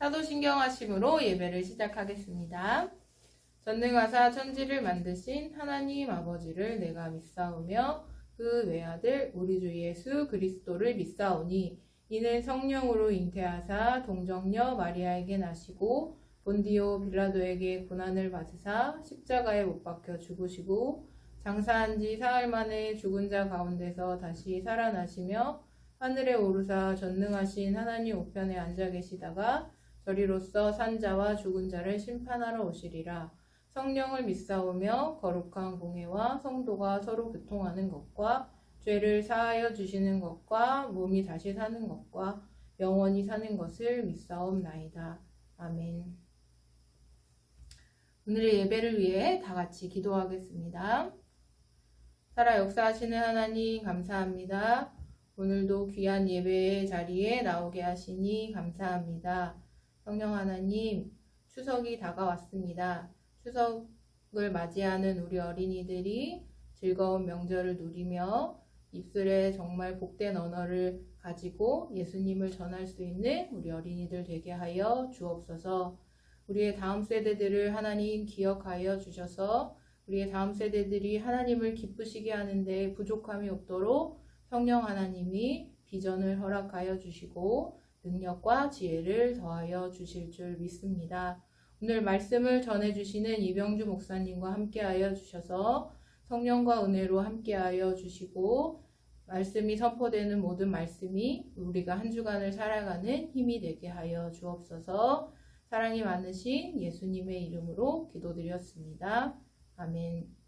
사도신경하심으로 예배를 시작하겠습니다. 전능하사 천지를 만드신 하나님 아버지를 내가 믿사오며 그 외아들 우리 주 예수 그리스도를 믿사오니 이는 성령으로 잉태하사 동정녀 마리아에게 나시고 본디오 빌라도에게 고난을 받으사 십자가에 못 박혀 죽으시고 장사한 지 사흘 만에 죽은 자 가운데서 다시 살아나시며 하늘에 오르사 전능하신 하나님 우편에 앉아 계시다가 저리로서 산 자와 죽은 자를 심판하러 오시리라. 성령을 믿사오며 거룩한 공회와 성도가 서로 교통하는 것과 죄를 사하여 주시는 것과 몸이 다시 사는 것과 영원히 사는 것을 믿사옵나이다. 아멘. 오늘의 예배를 위해 다 같이 기도하겠습니다. 살아 역사하시는 하나님 감사합니다. 오늘도 귀한 예배의 자리에 나오게 하시니 감사합니다. 성령 하나님, 추석이 다가왔습니다. 추석을 맞이하는 우리 어린이들이 즐거운 명절을 누리며 입술에 정말 복된 언어를 가지고 예수님을 전할 수 있는 우리 어린이들 되게 하여 주옵소서. 우리의 다음 세대들을 하나님 기억하여 주셔서 우리의 다음 세대들이 하나님을 기쁘시게 하는데 부족함이 없도록 성령 하나님이 비전을 허락하여 주시고 능력과 지혜를 더하여 주실 줄 믿습니다. 오늘 말씀을 전해주시는 이병주 목사님과 함께하여 주셔서 성령과 은혜로 함께하여 주시고 말씀이 선포되는 모든 말씀이 우리가 한 주간을 살아가는 힘이 되게 하여 주옵소서. 사랑이 많으신 예수님의 이름으로 기도드렸습니다. 아멘.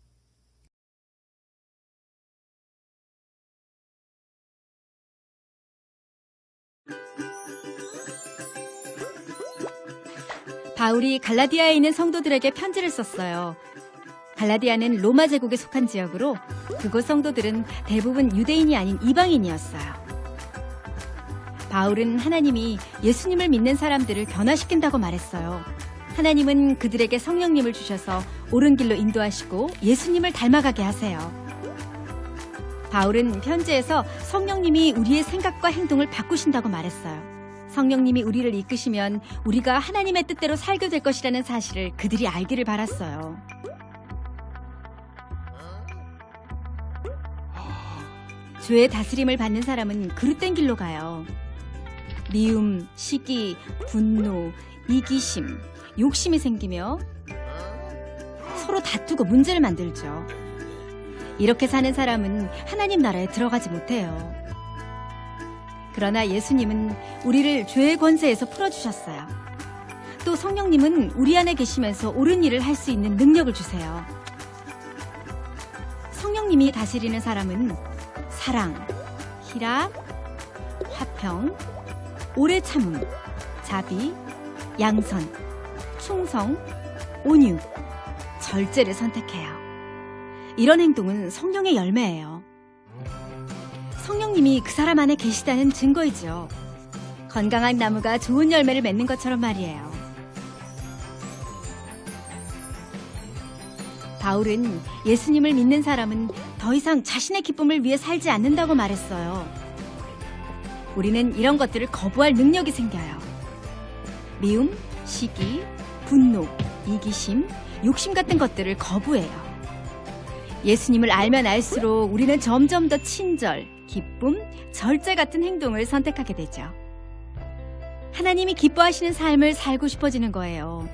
바울이 갈라디아에 있는 성도들에게 편지를 썼어요. 갈라디아는 로마 제국에 속한 지역으로 그곳 성도들은 대부분 유대인이 아닌 이방인이었어요. 바울은 하나님이 예수님을 믿는 사람들을 변화시킨다고 말했어요. 하나님은 그들에게 성령님을 주셔서 옳은 길로 인도하시고 예수님을 닮아가게 하세요. 바울은 편지에서 성령님이 우리의 생각과 행동을 바꾸신다고 말했어요. 성령님이 우리를 이끄시면 우리가 하나님의 뜻대로 살게 될 것이라는 사실을 그들이 알기를 바랐어요. 죄의 다스림을 받는 사람은 그릇된 길로 가요. 미움, 시기, 분노, 이기심, 욕심이 생기며 서로 다투고 문제를 만들죠. 이렇게 사는 사람은 하나님 나라에 들어가지 못해요. 그러나 예수님은 우리를 죄의 권세에서 풀어주셨어요. 또 성령님은 우리 안에 계시면서 옳은 일을 할 수 있는 능력을 주세요. 성령님이 다스리는 사람은 사랑, 희락, 화평, 오래 참음, 자비, 양선, 충성, 온유, 절제를 선택해요. 이런 행동은 성령의 열매예요. 성령님이 그 사람 안에 계시다는 증거이죠. 건강한 나무가 좋은 열매를 맺는 것처럼 말이에요. 바울은 예수님을 믿는 사람은 더 이상 자신의 기쁨을 위해 살지 않는다고 말했어요. 우리는 이런 것들을 거부할 능력이 생겨요. 미움, 시기, 분노, 이기심, 욕심 같은 것들을 거부해요. 예수님을 알면 알수록 우리는 점점 더 친절, 기쁨, 절제 같은 행동을 선택하게 되죠. 하나님이 기뻐하시는 삶을 살고 싶어지는 거예요.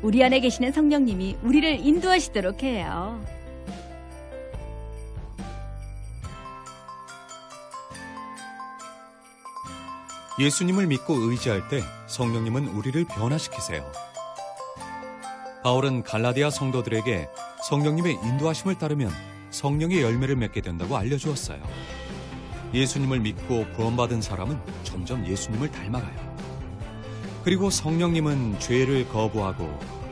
우리 안에 계시는 성령님이 우리를 인도하시도록 해요. 예수님을 믿고 의지할 때 성령님은 우리를 변화시키세요. 바울은 갈라디아 성도들에게 성령님의 인도하심을 따르면 성령의 열매를 맺게 된다고 알려주었어요. 예수님을 믿고 구원받은 사람은 점점 예수님을 닮아가요. 그리고 성령님은 죄를 거부하고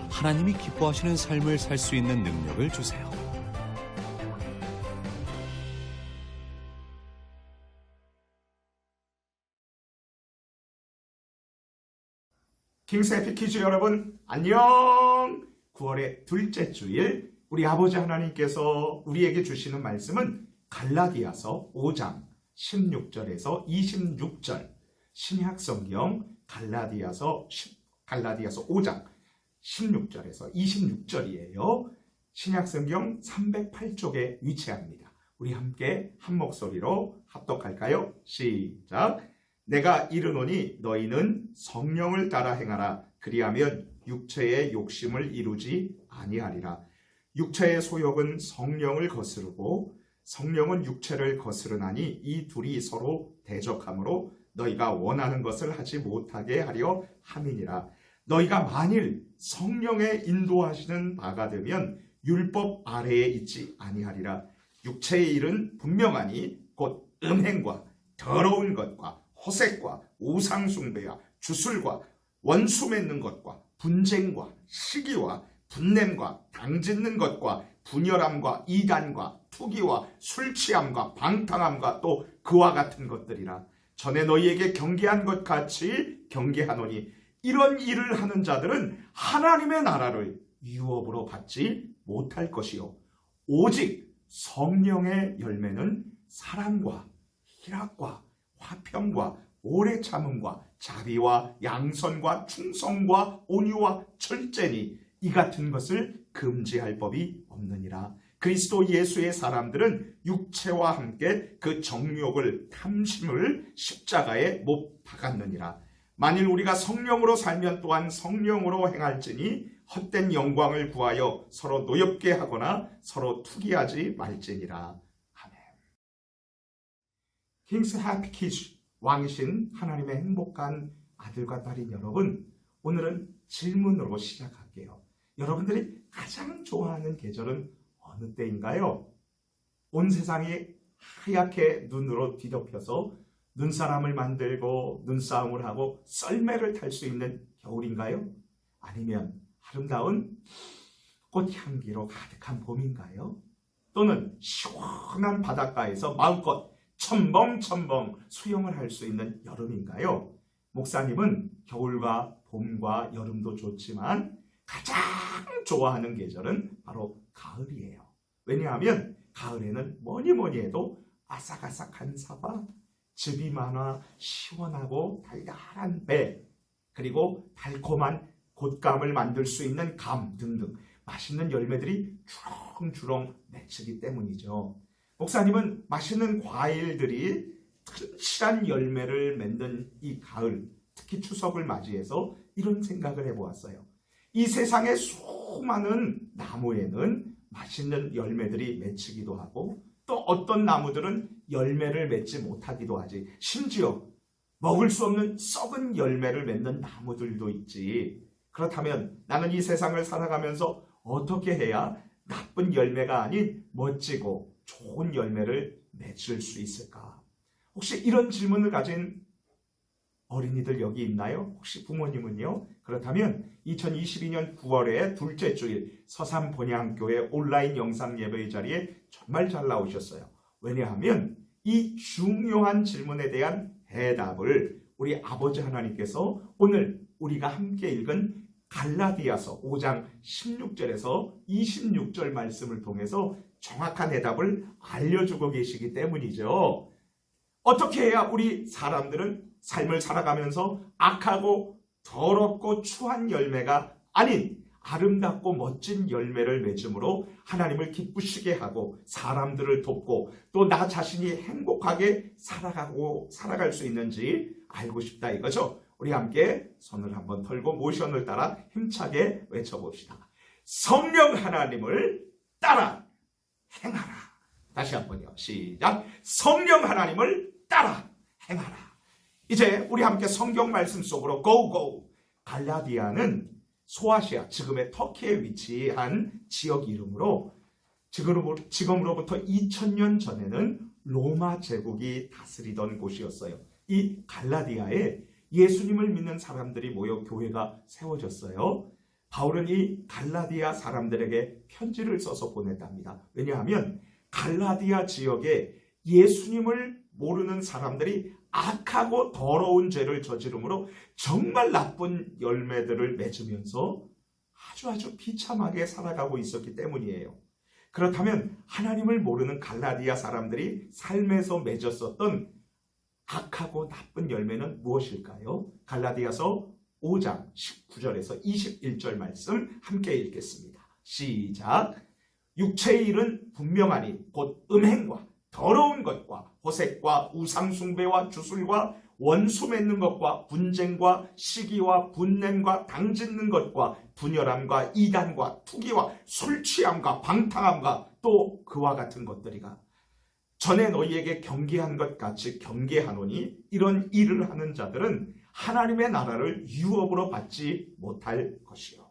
하나님이 기뻐하시는 삶을 살 수 있는 능력을 주세요. 킹스 에픽 퀴즈 여러분 안녕. 9월의 둘째 주일 우리 아버지 하나님께서 우리에게 주시는 말씀은 갈라디아서 5장 16절에서 26절, 신약성경 갈라디아서 갈라디아서 5장 16절에서 26절이에요. 신약성경 308쪽에 위치합니다. 우리 함께 한 목소리로 합독할까요? 시작. 내가 이르노니 너희는 성령을 따라 행하라. 그리하면 육체의 욕심을 이루지 아니하리라. 육체의 소욕은 성령을 거스르고 성령은 육체를 거스르나니 이 둘이 서로 대적하므로 너희가 원하는 것을 하지 못하게 하려 함이니라. 너희가 만일 성령의 인도하시는 바가 되면 율법 아래에 있지 아니하리라. 육체의 일은 분명하니 곧 음행과 더러운 것과 호색과 우상숭배와 주술과 원수 맺는 것과 분쟁과 시기와 분냄과 당짓는 것과 분열함과 이단과 투기와 술취함과 방탕함과 또 그와 같은 것들이라. 전에 너희에게 경계한 것 같이 경계하노니 이런 일을 하는 자들은 하나님의 나라를 유업으로 받지 못할 것이요 오직 성령의 열매는 사랑과 희락과 화평과 오래 참음과 자비와 양선과 충성과 온유와 절제니 이 같은 것을 금지할 법이 없느니라. 그리스도 예수의 사람들은 육체와 함께 그 정욕을 탐심을 십자가에 못 박았느니라. 만일 우리가 성령으로 살면 또한 성령으로 행할지니 헛된 영광을 구하여 서로 노엽게 하거나 서로 투기하지 말지니라. 아멘. 킹스 해피 키즈 왕이신 하나님의 행복한 아들과 딸인 여러분, 오늘은 질문으로 시작할게요. 여러분들이 가장 좋아하는 계절은 어느 때인가요? 온 세상이 하얗게 눈으로 뒤덮여서 눈사람을 만들고 눈싸움을 하고 썰매를 탈 수 있는 겨울인가요? 아니면 아름다운 꽃향기로 가득한 봄인가요? 또는 시원한 바닷가에서 마음껏 첨벙첨벙 수영을 할 수 있는 여름인가요? 목사님은 겨울과 봄과 여름도 좋지만 가장 좋아하는 계절은 바로 가을이에요. 왜냐하면 가을에는 뭐니 해도 아삭아삭한 사과, 즙이 많아 시원하고 달달한 배, 그리고 달콤한 곶감을 만들 수 있는 감 등등 맛있는 열매들이 주렁주렁 맺히기 때문이죠. 목사님은 맛있는 과일들이 튼실한 열매를 맺는 이 가을, 특히 추석을 맞이해서 이런 생각을 해보았어요. 이 세상의 수많은 나무에는 맛있는 열매들이 맺히기도 하고 또 어떤 나무들은 열매를 맺지 못하기도 하지. 심지어 먹을 수 없는 썩은 열매를 맺는 나무들도 있지. 그렇다면 나는 이 세상을 살아가면서 어떻게 해야 나쁜 열매가 아닌 멋지고 좋은 열매를 맺을 수 있을까? 혹시 이런 질문을 가진 어린이들 여기 있나요? 혹시 부모님은요? 그렇다면 2022년 9월에 둘째 주일 서산 본향교회 온라인 영상 예배의 자리에 정말 잘 나오셨어요. 왜냐하면 이 중요한 질문에 대한 대답을 우리 아버지 하나님께서 오늘 우리가 함께 읽은 갈라디아서 5장 16절에서 26절 말씀을 통해서 정확한 대답을 알려주고 계시기 때문이죠. 어떻게 해야 우리 사람들은 삶을 살아가면서 악하고 더럽고 추한 열매가 아닌 아름답고 멋진 열매를 맺음으로 하나님을 기쁘시게 하고 사람들을 돕고 또 나 자신이 행복하게 살아갈 수 있는지 알고 싶다 이거죠. 우리 함께 손을 한번 털고 모션을 따라 힘차게 외쳐봅시다. 성령 하나님을 따라 행하라. 다시 한번요. 시작. 성령 하나님을 따라 행하라. 이제 우리 함께 성경 말씀 속으로 고고. 갈라디아는 소아시아, 지금의 터키에 위치한 지역 이름으로 지금으로부터 2000년 전에는 로마 제국이 다스리던 곳이었어요. 이 갈라디아에 예수님을 믿는 사람들이 모여 교회가 세워졌어요. 바울은 이 갈라디아 사람들에게 편지를 써서 보냈답니다. 왜냐하면 갈라디아 지역에 예수님을 모르는 사람들이 악하고 더러운 죄를 저지름으로 정말 나쁜 열매들을 맺으면서 아주 비참하게 살아가고 있었기 때문이에요. 그렇다면 하나님을 모르는 갈라디아 사람들이 삶에서 맺었었던 악하고 나쁜 열매는 무엇일까요? 갈라디아서 5장 19절에서 21절 말씀 함께 읽겠습니다. 시작. 육체의 일은 분명하니 곧 음행과 더러운 것과 호색과 우상숭배와 주술과 원수 맺는 것과 분쟁과 시기와 분냄과 당짓는 것과 분열함과 이단과 투기와 술취함과 방탕함과 또 그와 같은 것들이가 전에 너희에게 경계한 것 같이 경계하노니 이런 일을 하는 자들은 하나님의 나라를 유업으로 받지 못할 것이요.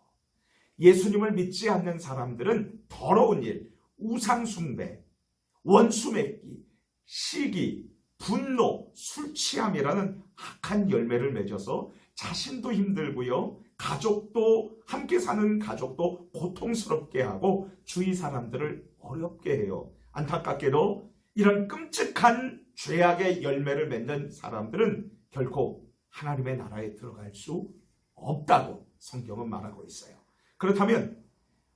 예수님을 믿지 않는 사람들은 더러운 일, 우상숭배, 원수 맺기, 시기, 분노, 술취함이라는 악한 열매를 맺어서 자신도 힘들고요, 가족도, 함께 사는 가족도 고통스럽게 하고 주위 사람들을 어렵게 해요. 안타깝게도 이런 끔찍한 죄악의 열매를 맺는 사람들은 결코 하나님의 나라에 들어갈 수 없다고 성경은 말하고 있어요. 그렇다면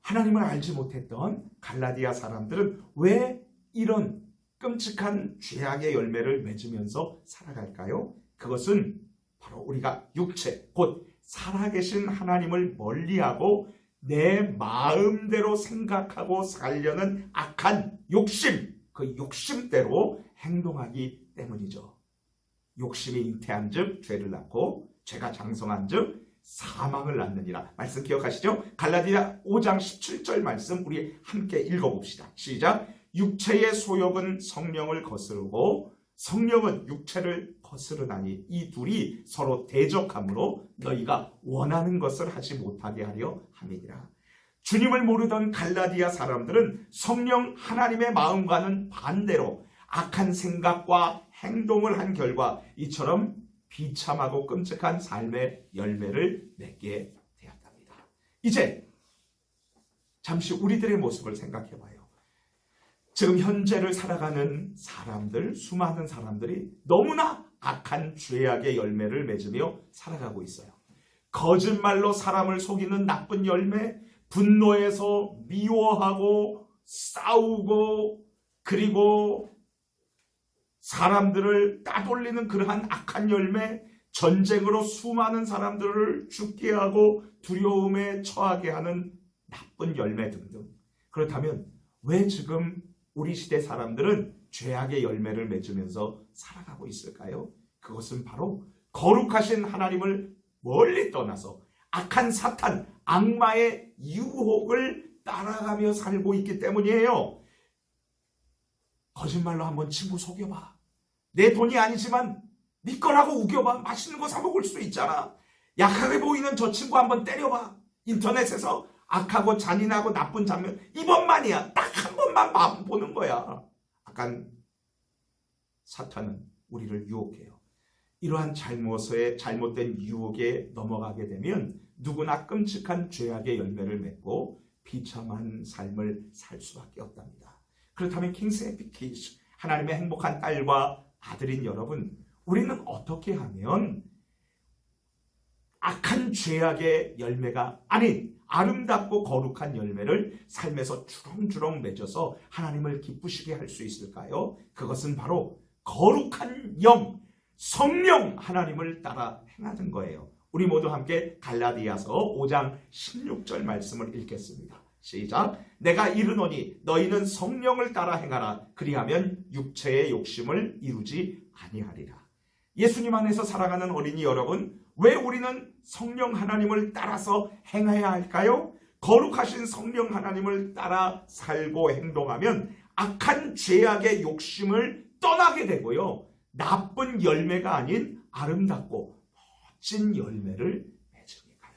하나님을 알지 못했던 갈라디아 사람들은 왜 이런 끔찍한 죄악의 열매를 맺으면서 살아갈까요? 그것은 바로 우리가 육체, 곧 살아계신 하나님을 멀리하고 내 마음대로 생각하고 살려는 악한 욕심, 그 욕심대로 행동하기 때문이죠. 욕심이 잉태한 즉 죄를 낳고 죄가 장성한 즉 사망을 낳느니라. 말씀 기억하시죠? 갈라디아 5장 17절 말씀 우리 함께 읽어봅시다. 시작. 육체의 소욕은 성령을 거스르고 성령은 육체를 거스르나니 이 둘이 서로 대적함으로 너희가 원하는 것을 하지 못하게 하려 함이니라. 주님을 모르던 갈라디아 사람들은 성령 하나님의 마음과는 반대로 악한 생각과 행동을 한 결과 이처럼 비참하고 끔찍한 삶의 열매를 맺게 되었답니다. 이제 잠시 우리들의 모습을 생각해 봐요. 지금 현재를 살아가는 사람들, 수많은 사람들이 너무나 악한 죄악의 열매를 맺으며 살아가고 있어요. 거짓말로 사람을 속이는 나쁜 열매, 분노해서 미워하고 싸우고 그리고 사람들을 따돌리는 그러한 악한 열매, 전쟁으로 수많은 사람들을 죽게 하고 두려움에 처하게 하는 나쁜 열매 등등. 그렇다면 왜 지금 우리 시대 사람들은 죄악의 열매를 맺으면서 살아가고 있을까요? 그것은 바로 거룩하신 하나님을 멀리 떠나서 악한 사탄, 악마의 유혹을 따라가며 살고 있기 때문이에요. 거짓말로 한번 친구 속여봐. 내 돈이 아니지만 네 거라고 우겨봐. 맛있는 거 사 먹을 수 있잖아. 약하게 보이는 저 친구 한번 때려봐. 인터넷에서 악하고 잔인하고 나쁜 장면 이번만이야. 딱 한 번만 보는 거야. 악한 사탄은 우리를 유혹해요. 이러한 잘못된 유혹에 넘어가게 되면 누구나 끔찍한 죄악의 열매를 맺고 비참한 삶을 살 수밖에 없답니다. 그렇다면 킹스 해피 키즈, 하나님의 행복한 딸과 아들인 여러분, 우리는 어떻게 하면 악한 죄악의 열매가 아닌 아름답고 거룩한 열매를 삶에서 주렁주렁 맺어서 하나님을 기쁘시게 할 수 있을까요? 그것은 바로 거룩한 영, 성령 하나님을 따라 행하는 거예요. 우리 모두 함께 갈라디아서 5장 16절 말씀을 읽겠습니다. 시작. 내가 이르노니 너희는 성령을 따라 행하라. 그리하면 육체의 욕심을 이루지 아니하리라. 예수님 안에서 살아가는 어린이 여러분, 왜 우리는 성령 하나님을 따라서 행해야 할까요? 거룩하신 성령 하나님을 따라 살고 행동하면 악한 죄악의 욕심을 떠나게 되고요, 나쁜 열매가 아닌 아름답고 멋진 열매를 맺으니까요.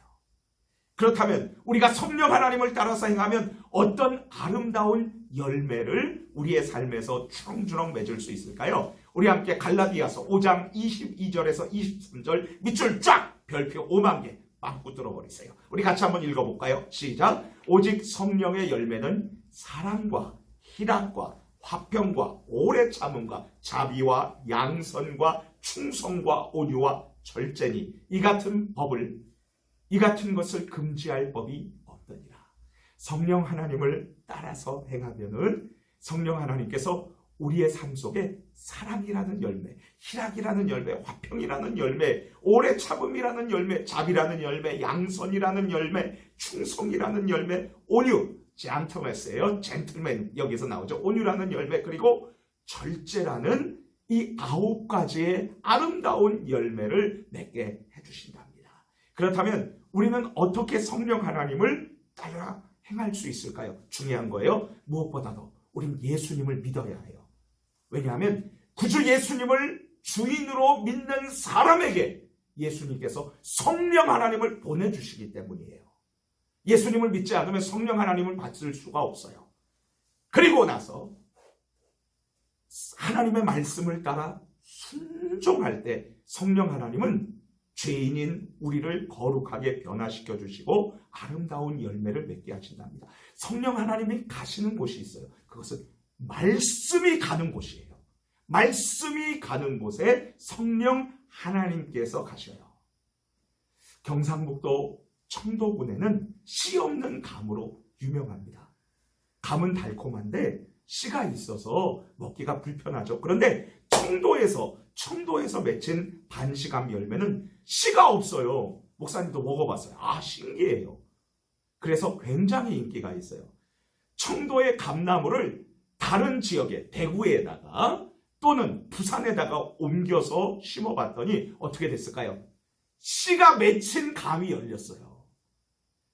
그렇다면 우리가 성령 하나님을 따라서 행하면 어떤 아름다운 열매를 우리의 삶에서 주렁주렁 맺을 수 있을까요? 우리 함께 갈라디아서 5장 22절에서 23절 밑줄 쫙 별표 5만 개 빵꾸 뚫어버리세요. 우리 같이 한번 읽어볼까요? 시작. 오직 성령의 열매는 사랑과 희락과 화평과 오래 참음과 자비와 양선과 충성과 온유와 절제니 이 같은 것을 금지할 법이 없더니라. 성령 하나님을 따라서 행하면은 성령 하나님께서 우리의 삶 속에 사랑이라는 열매, 희락이라는 열매, 화평이라는 열매, 오래 참음이라는 열매, 자비라는 열매, 양선이라는 열매, 충성이라는 열매, 온유, 젠틀맨스예요. 젠틀맨 여기서 나오죠. 온유라는 열매, 그리고 절제라는 이 9가지의 아름다운 열매를 맺게 해주신답니다. 그렇다면 우리는 어떻게 성령 하나님을 따라 행할 수 있을까요? 중요한 거예요. 무엇보다도 우린 예수님을 믿어야 해요. 왜냐하면 구주 예수님을 주인으로 믿는 사람에게 예수님께서 성령 하나님을 보내주시기 때문이에요. 예수님을 믿지 않으면 성령 하나님을 받을 수가 없어요. 그리고 나서 하나님의 말씀을 따라 순종할 때 성령 하나님은 죄인인 우리를 거룩하게 변화시켜 주시고 아름다운 열매를 맺게 하신답니다. 성령 하나님이 가시는 곳이 있어요. 그것은 말씀이 가는 곳이에요. 말씀이 가는 곳에 성령 하나님께서 가셔요. 경상북도 청도군에는 씨 없는 감으로 유명합니다. 감은 달콤한데 씨가 있어서 먹기가 불편하죠. 그런데 청도에서 맺힌 반시감 열매는 씨가 없어요. 목사님도 먹어봤어요. 아, 신기해요. 그래서 굉장히 인기가 있어요. 청도의 감나무를 다른 지역에 대구에다가 또는 부산에다가 옮겨서 심어봤더니 어떻게 됐을까요? 씨가 맺힌 감이 열렸어요.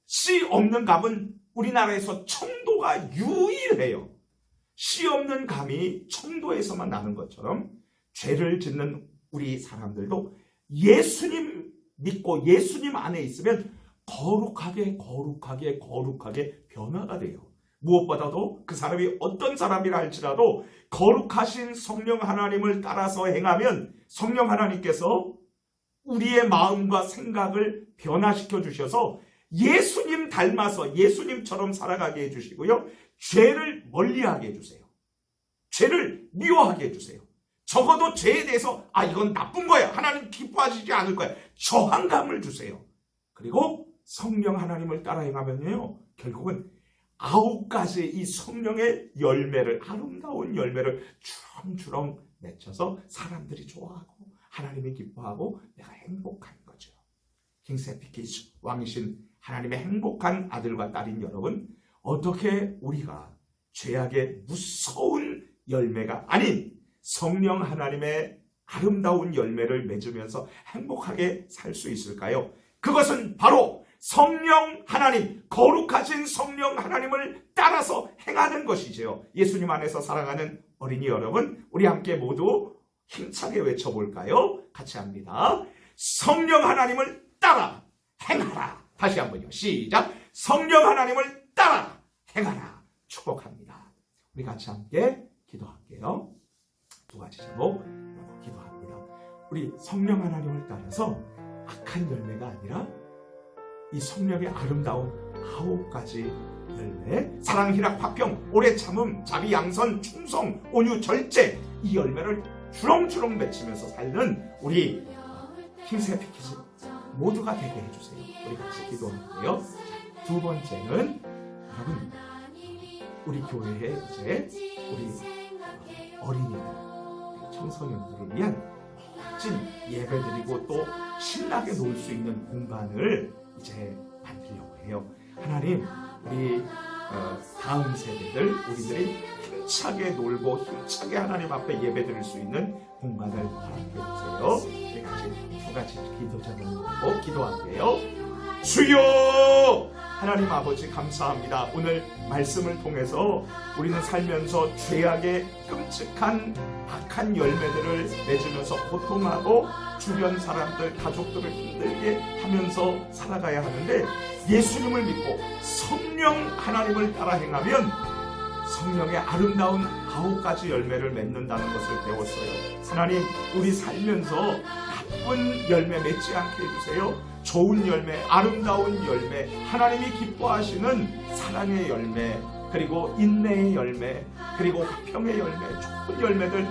씨 없는 감은 우리나라에서 청도가 유일해요. 씨 없는 감이 청도에서만 나는 것처럼 죄를 짓는 우리 사람들도 예수님 믿고 예수님 안에 있으면 거룩하게 변화가 돼요. 무엇보다도 그 사람이 어떤 사람이라 할지라도 거룩하신 성령 하나님을 따라서 행하면 성령 하나님께서 우리의 마음과 생각을 변화시켜 주셔서 예수님 닮아서 예수님처럼 살아가게 해주시고요. 죄를 멀리하게 해주세요. 죄를 미워하게 해주세요. 적어도 죄에 대해서 이건 나쁜 거야. 하나님 기뻐하시지 않을 거야. 저항감을 주세요. 그리고 성령 하나님을 따라 행하면요. 결국은 9가지 이 성령의 열매를, 아름다운 열매를 주렁주렁 맺혀서 사람들이 좋아하고 하나님이 기뻐하고 내가 행복한 거죠. 킹세피키스 왕이신 하나님의 행복한 아들과 딸인 여러분, 어떻게 우리가 죄악의 무서운 열매가 아닌 성령 하나님의 아름다운 열매를 맺으면서 행복하게 살 수 있을까요? 그것은 바로 성령 하나님, 거룩하신 성령 하나님을 따라서 행하는 것이지요. 예수님 안에서 사랑하는 어린이 여러분, 우리 함께 모두 힘차게 외쳐볼까요? 같이 합니다. 성령 하나님을 따라 행하라. 다시 한번요. 시작. 성령 하나님을 따라 행하라. 축복합니다. 우리 같이 함께 기도할게요. 2가지 제목 기도합니다. 우리 성령 하나님을 따라서 악한 열매가 아니라 이 성령의 아름다운 9가지 열매, 사랑, 희락, 화평, 오래 참음, 자비, 양선, 충성, 온유, 절제, 이 열매를 주렁주렁 맺히면서 살는 우리 킹세피키즈 모두가 되게 해주세요. 우리 같이 기도할게요. 2번째는 여러분, 우리 교회에 이제 우리 어린이들, 청소년들을 위한 멋진 예배드리고 또 신나게 놀 수 있는 공간을 이제 만들려고 해요. 하나님, 우리 다음 세대들, 우리들이 힘차게 놀고 힘차게 하나님 앞에 예배드릴 수 있는 공간을 허락해 주세요. 우리 같이 2가지 기도 제목으로 기도할게요. 주여! 하나님 아버지 감사합니다. 오늘 말씀을 통해서 우리는 살면서 죄악의 끔찍한 악한 열매들을 맺으면서 고통하고 주변 사람들, 가족들을 힘들게 하면서 살아가야 하는데 예수님을 믿고 성령 하나님을 따라 행하면 성령의 아름다운 9가지 열매를 맺는다는 것을 배웠어요. 하나님, 우리 살면서 나쁜 열매 맺지 않게 해주세요. 좋은 열매, 아름다운 열매, 하나님이 기뻐하시는 사랑의 열매, 그리고 인내의 열매, 그리고 화평의 열매, 좋은 열매들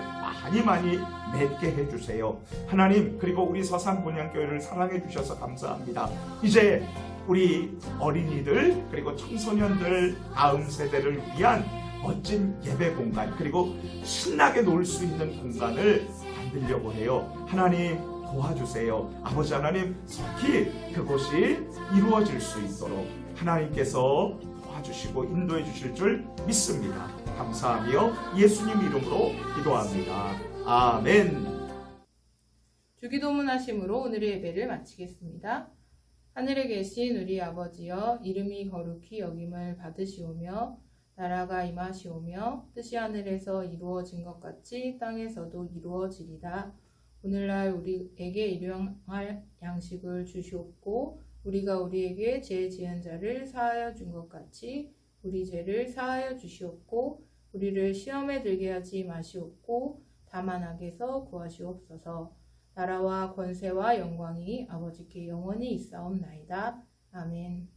많이 맺게 해주세요. 하나님, 그리고 우리 서산본향교회를 사랑해 주셔서 감사합니다. 이제 우리 어린이들, 그리고 청소년들, 다음 세대를 위한 멋진 예배 공간, 그리고 신나게 놀 수 있는 공간을 만들려고 해요. 하나님 도와주세요. 아버지 하나님, 속히 그곳이 이루어질 수 있도록 하나님께서 도와주시고 인도해 주실 줄 믿습니다. 감사하며 예수님 이름으로 기도합니다. 아멘. 주기도문 하심으로 오늘의 예배를 마치겠습니다. 하늘에 계신 우리 아버지여, 이름이 거룩히 여김을 받으시오며 나라가 임하시오며 뜻이 하늘에서 이루어진 것 같이 땅에서도 이루어지리다. 오늘날 우리에게 일용할 양식을 주시옵고 우리가 우리에게 죄 지은 자를 사하여 준 것 같이 우리 죄를 사하여 주시옵고 우리를 시험에 들게 하지 마시옵고 다만 악에서 구하시옵소서. 나라와 권세와 영광이 아버지께 영원히 있사옵나이다. 아멘.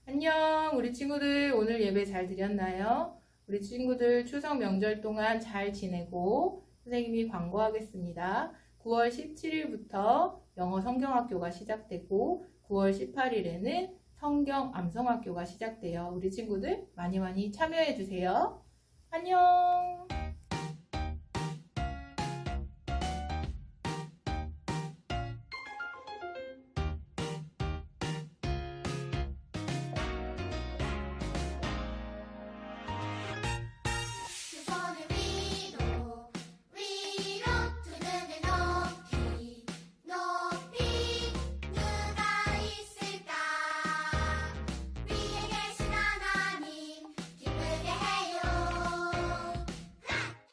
안녕, 우리 친구들 오늘 예배 잘 드렸나요? 우리 친구들 추석 명절 동안 잘 지내고 선생님이 광고하겠습니다. 9월 17일부터 영어 성경학교가 시작되고 9월 18일에는 성경 암송학교가 시작돼요. 우리 친구들 많이 참여해 주세요. 안녕.